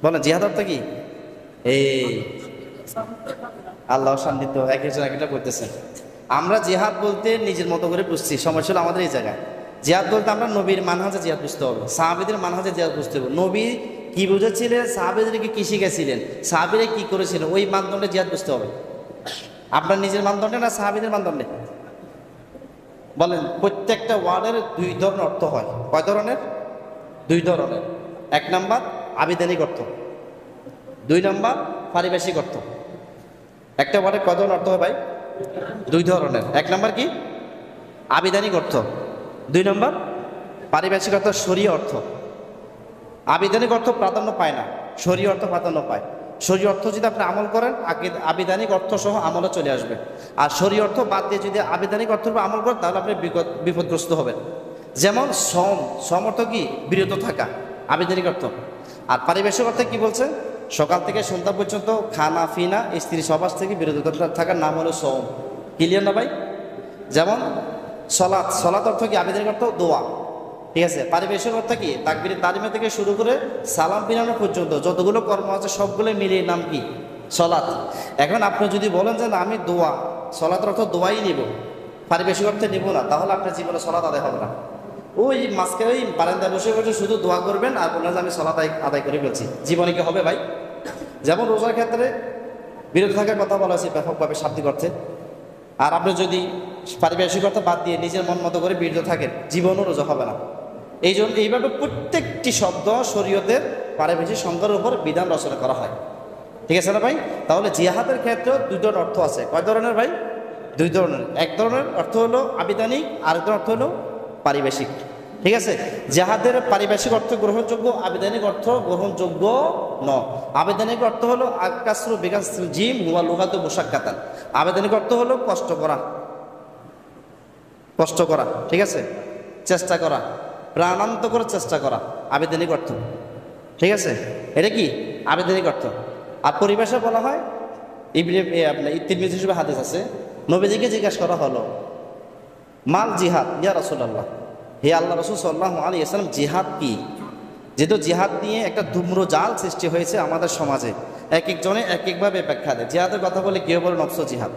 বলেন জিহাদ অর্থ কি? এই আল্লাহ শান্তি তো এক একজন এক একটা করতেছেন। আমরা জিহাদ বলতে নিজের মতো করে বুঝছি, সমস্যা হলো আমাদের এই জায়গায়। জিহাদ বলতে আমরা নবীর মানহাজে জিহাদ বুঝতে হবে, সাহাবীদের মানহাজে জিহাদ বুঝতে হবে। নবী কি বুঝেছিলেন, সাহাবীদেরকে কি শিখেছিলেন, সাহাবীরা কি করেছিলেন, ওই মানদণ্ডে জিহাদ বুঝতে হবে। আপনার নিজের মানদণ্ডে না সাহাবীদের মানদণ্ডে? বলেন, প্রত্যেকটা ওয়ার্ডের দুই ধরনের অর্থ হয়। কয় ধরনের? দুই ধরনের। এক নাম্বার আবিধানিক অর্থ, দুই নাম্বার পারিভাষিক অর্থ। একটা ওয়ার্ডের কয় ধরনের অর্থ হয় ভাই? দুই ধরনের। এক নাম্বার কি? আবিধানিক অর্থ, দুই নম্বর পারিভাষিক অর্থ, শরীয় অর্থ। আবিধানিক অর্থ প্রাধান্য পায় না, শরীয় অর্থ প্রাধান্য পায়। শরীয় অর্থ যদি আপনি আমল করেন, আবিধানিক অর্থ সহ আমলে চলে আসবে। আর শরীয় অর্থ বাদ দিয়ে যদি আবিধানিক অর্থের উপর আমল করেন, তাহলে আপনি বিপদগ্রস্ত হবেন। যেমন সম অর্থ কি? বিরত থাকা, আবিধানিক অর্থ। আর পারিভাষিক অর্থে কি বলছে? সকাল থেকে সন্ধ্যা পর্যন্ত খানা ফিনা, স্ত্রী সমাজ থেকে বিরত থাকার নাম হলো সম। ক্লিয়ার না ভাই? যেমন সলাত অর্থ কি? আবিধানিক অর্থ দোয়া, ঠিক আছে। পারিভাষিক অর্থ কি? তাকবীরে তারিমা থেকে শুরু করে সালাম ফিরানো পর্যন্ত যতগুলো কর্ম আছে সবগুলো মিলিয়ে নাম কি? সলাত। এখন আপনি যদি বলেন যে না আমি দোয়া, সলাতের অর্থ দোয়াই নিব, পারিভাষিক অর্থে নিব না, তাহলে আপনার জীবনে সলাত আদায় হবে না। ওই মাঝখানে ওই বারান্দায় বসে বসে শুধু দোয়া করবেন আর বললেন যে আমি সলাত আদায় করে ফেলছি, জীবনে কি হবে ভাই? যেমন রোজার ক্ষেত্রে বিরত থাকার কথা বলা হয়েছে ব্যাপকভাবে শাব্দিক অর্থে। আর আপনি যদি পারিভাষিক অর্থ বাদ দিয়ে নিজের মন মতো করে বিরত থাকেন, জীবনও রোজা হবে না। এই জন্য এইভাবে প্রত্যেকটি শব্দ শরীয়তের পারিভাষিক সংজ্ঞার উপর বিধান রচনা করা হয়, ঠিক আছে না ভাই? তাহলে জিহাদের ক্ষেত্রেও দুই ধরনের অর্থ আছে। কয় ধরনের ভাই? দুই ধরনের। এক ধরনের অর্থ হলো আবিধানিক, আর এক অর্থ হলো পারিভাষিক, ঠিক আছে। জিহাদের পারিভাষিক অর্থ গ্রহণযোগ্য, আবিধানিক অর্থ গ্রহণযোগ্য ন। আবিধানিক অর্থ হলো আকাসরু বিকাসরু জিম হুয়া লুগাতু মুশাক্কাতান। আবিধানিক অর্থ হলো কষ্ট করা, কষ্ট করা, ঠিক আছে, চেষ্টা করা, প্রাণান্ত করে চেষ্টা করা, আবিধানিক অর্থ, ঠিক আছে। এটা কি? আবিধানিক অর্থ। আর পরিভাষা বলা হয় আপনার তিরমিজি হিসেবে হাদিস আছে, নবীজিকে জিজ্ঞাসা করা হলো মাল জিহাদ ইয়া রাসূলুল্লাহ, হে আল্লাহ রাসূল সাল্লাল্লাহু আলাইহি ওয়াসাল্লাম, জিহাদ কি? যেহেতু জিহাদ নিয়ে একটা ধূম্র জাল সৃষ্টি হয়েছে আমাদের সমাজে, এক একজনে এক একভাবে ব্যাখ্যা দেয়। জিহাদের কথা বলে কেউ বলে নফস জিহাদ,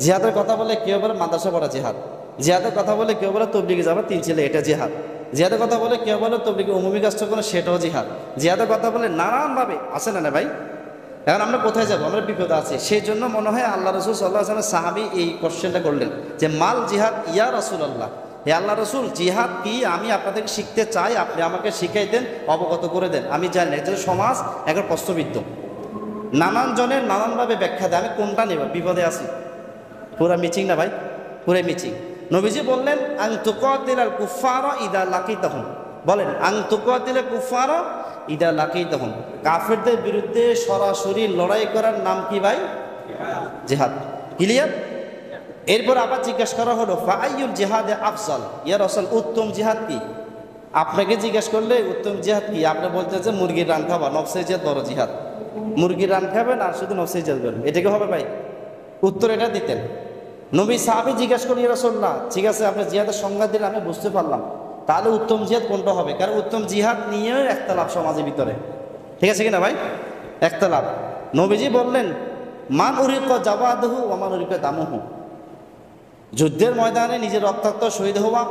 জিহাদের কথা বলে কেউ বলে মাদ্রাসা পড়া জিহাদ, জিহাদের কথা বলে কেউ বলে তবলিগে যাবে 3 ছেলে, এটা জিহাদ। জিহাদের কথা বলে কেউ বলে তবলিগে উমুমি কাজটা করে, সেটাও জিহাদ। জিহাদের কথা বলে নানানভাবে আছে না ভাই? এখন আমরা কোথায় যাবো? আমরা বিপদে আছি। সেই জন্য মনে হয় আল্লাহ রসুল সাল্লাহ আসলামের সাহাবী এই কোশ্চেনটা করলেন যে মাল জিহাদ ইয়া রাসূলুল্লাহ, হে আল্লাহ রসুল, জিহাদ কি আমি আপনাদেরকে শিখতে চাই, আপনি আমাকে শিখাই দেন, অবগত করে দেন, আমি জানি না। এটা সমাজ এখন প্রশ্নবিদ্ধ, নানান জনের নানানভাবে ব্যাখ্যা দেয়। আমি কোনটা নেব? বিপদে আছি। পুরা মিচিং না ভাই, পুরা মিচিং। নবীজি বললেন আন তুকাতিলাল কুফারা ইদা লাকিতাহুম, বলেন আন তুকাতিলাল কুফারা ইদা লাকিতাহুম, কাফেরদের বিরুদ্ধে সরাসরি লড়াই করার নাম কি ভাই? জিহাদ। ক্লিয়ার? এরপর আবার জিজ্ঞাসা করা হলো ফাআইয়ুল জিহাদে আফজাল, ইয়া রাসূল, উত্তম জিহাদ কি? আপনাকে জিজ্ঞেস করলে উত্তম জিহাদ কি, আপনি বলতেন যে মুরগির রান খাবা, নফসে জিহাদ বড় জিহাদ। মুরগির রান খাবেন আর শুধু নফসে জিহাদ করবেন, এটা কি হবে ভাই? উত্তর এটা দিতেন। নবী সাহাবী জিজ্ঞাসা করি ইয়া রাসূলুল্লাহ, ঠিক আছে আপনি জিহাদের সংজ্ঞা দিলে আমি বুঝতে পারলাম, তাহলে উত্তম জিহাদ কোনটা হবে? কারণ উত্তম জিহাদ নিয়েও একতলাপ সমাজের ভিতরে, ঠিক আছে কিনা ভাই? একতলাপ। নবীজি বললেন মান উরিকা জাওয়াদহু ওয়া মান উরিকা দামুহু, যুদ্ধের ময়দানে নিজের রক্তাক্ত শহীদ হওয়া,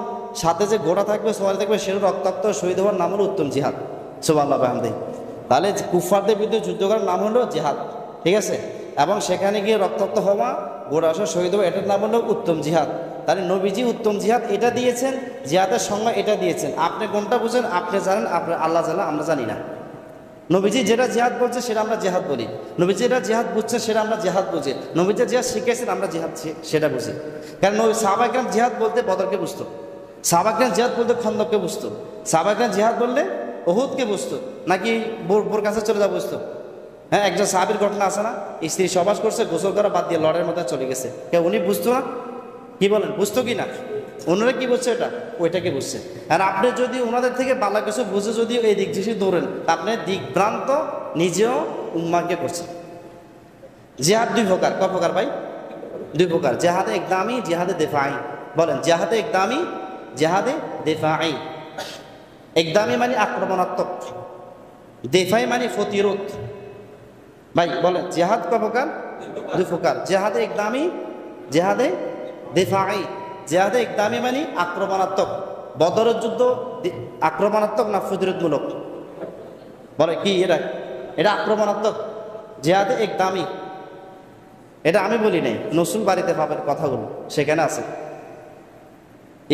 সাথে যে গোড়া থাকবে সবাই থাকবে, সেটা রক্তাক্ত শহীদ হওয়ার নাম হলো উত্তম জিহাদ। সুবহানাল্লাহ বিহামদিহি। তাহলে কুফফারদের বিরুদ্ধে যুদ্ধ করার নাম হলো জিহাদ, ঠিক আছে। এবং সেখানে গিয়ে রক্তাক্ত হওয়া, গোড়া আসা শহীদ হওয়া, এটার নাম হলো উত্তম জিহাদ। তাহলে নবীজি উত্তম জিহাদ এটা দিয়েছেন, জিহাদের সংজ্ঞা এটা দিয়েছেন। আপনি কোনটা বুঝেন? আপনি জানেন, আপনি আল্লাহ জানেন, আমরা জানি না। নবীজি যেটা জিহাদ বলছে সেটা আমরা জিহাদ বলি, নবীজি যেটা জিহাদ বুঝছে সেটা আমরা জিহাদ বুঝি, নবীজি জিহাদ শিখেছেন আমরা জিহাদ সেটা বুঝি। কারণ সাহাবায়ে কেরাম জিহাদ বলতে বদরকে বুঝতো, সাহাবায়ে কেরাম জিহাদ বলতে খন্দককে বুঝতো, সাহাবায়ে কেরাম জিহাদ বললে উহুদকে বুঝতো, নাকি বোর কাছে চলে যা বুঝতো। হ্যাঁ, একজন সাহাবীর ঘটনা আছে না, স্ত্রী সবাস করছে, গোসল করা বাদ দিয়ে লড়াইয়ের মধ্যে চলে গেছে, কে উনি বুঝতো না? কি বলেন, বুঝতো কি না? ওনারা কি বুঝছে? এটা ওইটাকে বুঝছে। আর আপনি যদি ওনাদের থেকে বালা কিছু বুঝে যদি এই দিক দিশে দৌড়েন, আপনি দিকভ্রান্ত নিজেও উম্মাকে করছেন। জিহাদ দুই প্রকার। ক প্রকার ভাই? দুই প্রকার। জিহাদে ইকদামি, জিহাদে দিফাই। বলেন জিহাদে ইকদামি, জিহাদে দিফাই। ইকদামি মানে আক্রমণাত্মক, দেফাই মানে প্রতিরোধ। ভাই বলেন জেহাদ কয় প্রকার? দুই প্রকার। জেহাদে একদামি, জেহাদে দেফাই। জেহাদে একদামি মানে আক্রমণাত্মক। বদরের যুদ্ধ আক্রমণাত্মক না প্রতিরোধমূলক? বলে কি এটা? এটা আক্রমণাত্মক। জেহাদে একদামি, এটা আমি বলি নাই, নসুল বাড়িতে পাবেন কথাগুলো, সেখানে আছে।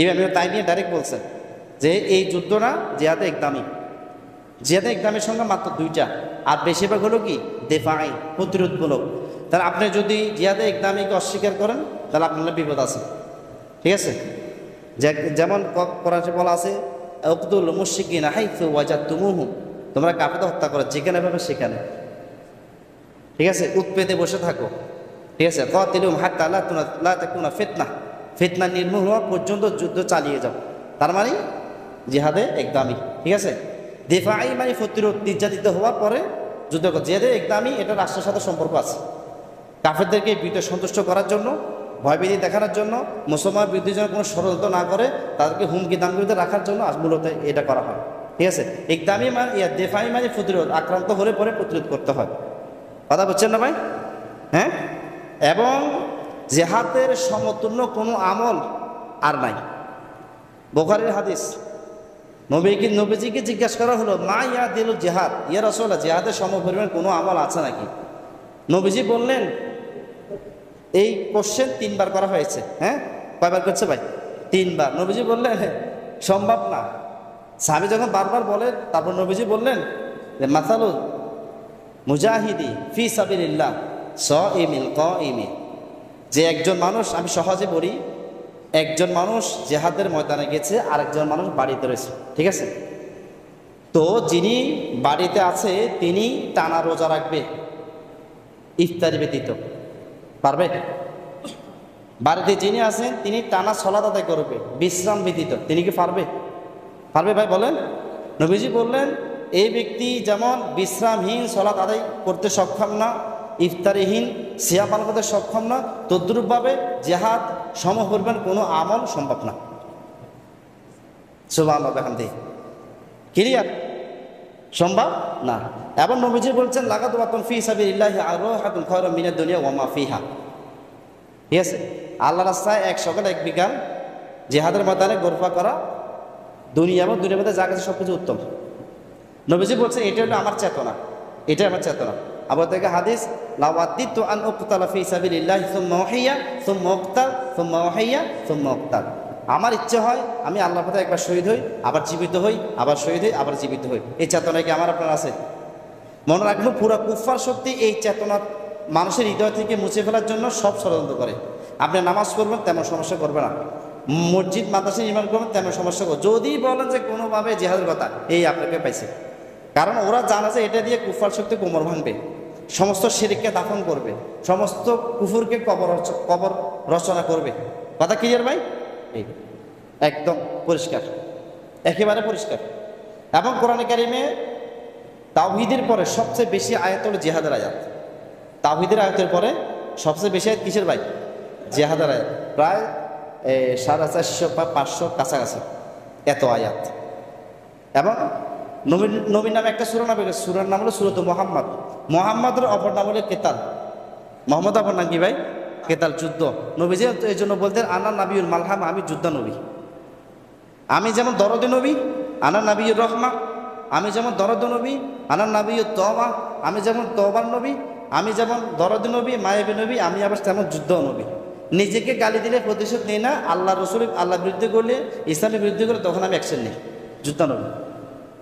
ইমাম তাই নিয়ে ডাইরেক্ট বলছেন যে এই যুদ্ধটা জেহাদে একদামি। জেহাদে একদামের সঙ্গে মাত্র দুইটা, আর বেশিরভাগ হলো কি দেফাই, প্রতিরোধমূলক। তাহলে আপনি যদি জিহাদে একদামিকে অস্বীকার করেন তাহলে আপনার বিপদ আছে, ঠিক আছে? যেমন কোরআনে বলা আছে উকতুল মুশরিকিনা হাইসু ওয়াজাদতুমুহুম, তোমরা কাফেরদের হত্যা করো যেখানে পাবে সেখানে, ঠিক আছে? উৎপেতে বসে থাকো, ঠিক আছে? কাতিলুহুম হাত্তা লা তাকুনা ফিতনা, ফিতনা নির্মূল হওয়া পর্যন্ত যুদ্ধ চালিয়ে যাও। তার মানে জিহাদে একদামি, ঠিক আছে? দিফাই মানে প্রতিরোধ, নির্যাতিত হওয়ার পরে যুদ্ধ কর। জিহাদে একদামি এটা রাষ্ট্রের সাথে সম্পর্ক আছে। কাফেরদেরকে বিরুদ্ধে সন্তুষ্ট করার জন্য, ভয়ভীতি দেখানোর জন্য, মুসলমান বিরুদ্ধে যেন কোনো ষড়যন্ত্র না করে, তাদেরকে হুমকি দামকিতে রাখার জন্য আজ মূলত এটা করা হয়, ঠিক আছে? একদামি মানে দেফাই মানে প্রতিরোধ, আক্রান্ত হলে পরে প্রতিরোধ করতে হয়। কথা বলছেন না ভাই? হ্যাঁ। এবং জেহাদের সমতুল্য কোনো আমল আর নাই। বুখারীর হাদিস, নবীজিকে জিজ্ঞাসা করা হলো মা ইয়া দিল জেহাদ, ইয়া রাসূলুল্লাহ জেহাদের সমপরিমাণ কোনো আমল আছে নাকি? নবীজি বললেন, এই কোশ্চেন 3 বার করা হয়েছে। হ্যাঁ, কয়বার করছে ভাই? 3 বার। নবীজি বললেন সম্ভব না। সাহাবী যখন বারবার বলে, তারপর নবীজি বললেন যে মাসালুল মুজাহিদি ফি সাবিলিল্লাহ সাইমিল কাইমি, যে একজন মানুষ, আমি সহজে বলি, একজন মানুষ জেহাদের ময়দানে গেছে, আরেকজন মানুষ বাড়িতে রয়েছে, ঠিক আছে? তো যিনি বাড়িতে আছে তিনি টানা রোজা রাখবে ইফতারি ব্যতীত, পারবে? বাড়িতে যিনি আছেন তিনি টানা সালাত আদায় করবে বিশ্রাম ব্যতীত, তিনি কি পারবে? পারবে ভাই বলেন? নবীজি বললেন এই ব্যক্তি যেমন বিশ্রামহীন সালাত আদায় করতে সক্ষম না, ইফতারিহীন সিয়াম পালন করতে সক্ষম না, তদ্রূপভাবে জেহাদ সমপরিমাণ কোনো আমল সম্ভব না। সুবহানাল্লাহ বিহামদিহি। ক্লিয়ার? সম্ভব না। এবং নবীজি বলছেন লাগাতুন ফি সাবিলিল্লাহি আরহাতুন খায়রুম মিনাদ দুনিয়া ওয়া মা ফিহা, ঠিক আছে? আল্লাহর রাস্তায় 1 সকাল 1 বিকাল জিহাদের ময়দানে গোরফা করা দুনিয়া এবং দুনিয়ার মধ্যে যা কিছু সবকিছু উত্তম। নবীজি বলছেন এটা হলো আমার চেতনা, এটাই আমার চেতনা। আবার থেকে হাদিস লাওয়াদিতু আন উকতালা ফি সাবিলিল্লাহি সুম্মা উহিয়া সুম্মা উকতাল সুম্মা উহিয়া সুম্মা উকতাল, আমার ইচ্ছে হয় আমি আল্লাহর পথে একবার শহীদ হই, আবার জীবিত হই, আবার শহীদ হই, আবার জীবিত হই। এই চেতনা কি আমার আপনার আছে? মনে রাখলো পুরো কুফফার শক্তি এই চেতনা মানুষের হৃদয় থেকে মুছে ফেলার জন্য সব ষড়যন্ত্র করে। আপনি নামাজ করবেন তেমন সমস্যা করবে না, মসজিদ মাদ্রাসা নির্মাণ করবেন তেমন সমস্যা করবে। যদি বলেন যে কোনোভাবে জিহাদের কথা, এই আপনাকে পাইছে। কারণ ওরা জানে যে এটা দিয়ে কুফফার শক্তি কোমর ভাঙবে, সমস্ত শিরককে দাফন করবে, সমস্ত কুফুরকে কবর রচনা করবে। কথা ক্লিয়ার ভাই? এই একদম পরিষ্কার, একেবারে পরিষ্কার। এবং কোরআনে কারিমে তাওহীদের পরে সবচেয়ে বেশি আয়াত হলো জিহাদের আয়াত। তাওহীদের আয়াতের পরে সবচেয়ে বেশি আয়াত কিসের ভাই? জিহাদের আয়াত। প্রায় 450 বা 500 কাছাকাছি এত আয়াত। এবং নবীর নামে একটা সূরা নাম, সূরার নাম হলো সূরাত মুহাম্মদ। মুহাম্মদের অপর নাম হলো কেতাল। মোহাম্মদ অপর নাম কি ভাই? কেতাল, যুদ্ধ। নবীজি এই জন্য বলতেন আনা নাবিউল মালহাম, আমি যুদ্ধ নবী। আমি যেমন দরদে নবী, আনা নাবিউর রহমা, আমি যেমন দরদ নবী, আনা নাবিউত তওবা, আমি যেমন তওবার নবী, আমি যেমন দরদ নবী, মায়াবী নবী, আমি আবার তেমন যুদ্ধ নবী। নিজেকে গালি দিলে প্রতিশোধ নেই না, আল্লাহ রসুল আল্লাহ বিরুদ্ধে করলে, ইসলামের বিরুদ্ধে করলে তখন আমি অ্যাকশন নিই, যুদ্ধ নবী।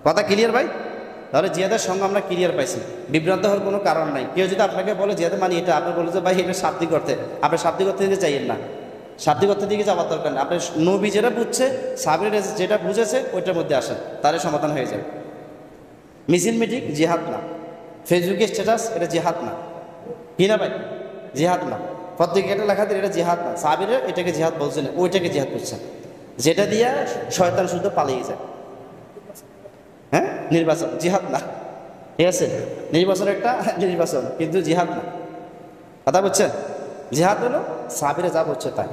কথা ক্লিয়ার ভাই? তাহলে জিহাদের সঙ্গে আমরা ক্লিয়ার পাইছি, বিভ্রান্ত হওয়ার কোনো কারণ নাই। কেউ যদি আপনাকে বলে জিহাদের মানে এটা, আপনি বলে যে ভাই এটা শাব্দিক অর্থে, আপনি শাব্দিক অর্থে দিকে চাইয়েন না, শাব্দিক অর্থের দিকে যাওয়ার দরকার নেই। আপনি নবী যেটা বুঝছে, সাবির যেটা বুঝেছে ওইটার মধ্যে আসেন, তার সমাধান হয়ে যাবে। মিছিল মিটিং জিহাদ না, ফেসবুকে স্ট্যাটাস এটা জিহাদ না, কি না ভাই? জিহাদ না। প্রত্যেকে এটা লেখা দিন এটা জিহাদ না, সাবিরে এটাকে জিহাদ বলছে না, ওইটাকে জিহাদ বলছেন, যেটা দিয়া শয়তান শুদ্ধ পালিয়ে যায়। হ্যাঁ, নির্বাচন জিহাদ না, ঠিক আছে? নির্বাচন একটা নির্বাচন, কিন্তু জিহাদ না। কথা বলছেন? জিহাদ হলো সাবিরে যা বলছে তাই।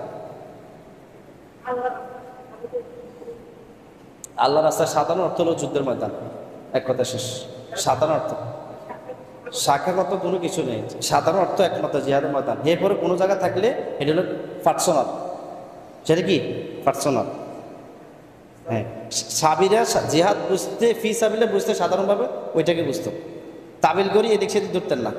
আল্লাহ রাস্তার সাধারণ অর্থ হলো যুদ্ধের ময়দান, এক কথা শেষ। সাধারণ অর্থ, শাখাগত কোনো কিছু নেই, সাধারণ অর্থ একমাত্র জিহাদের ময়দান। এরপরে কোনো জায়গা থাকলে এটা হলো পার্সোনাল, সেটা কি পার্সোনাল। হ্যাঁ, সাবিরা জিহাদ বুঝতে, ফি সাবিলে বুঝতে সাধারণভাবে ওইটাকে বুঝতো, তাবিল করি এদিক সেদিক ধরতেন না।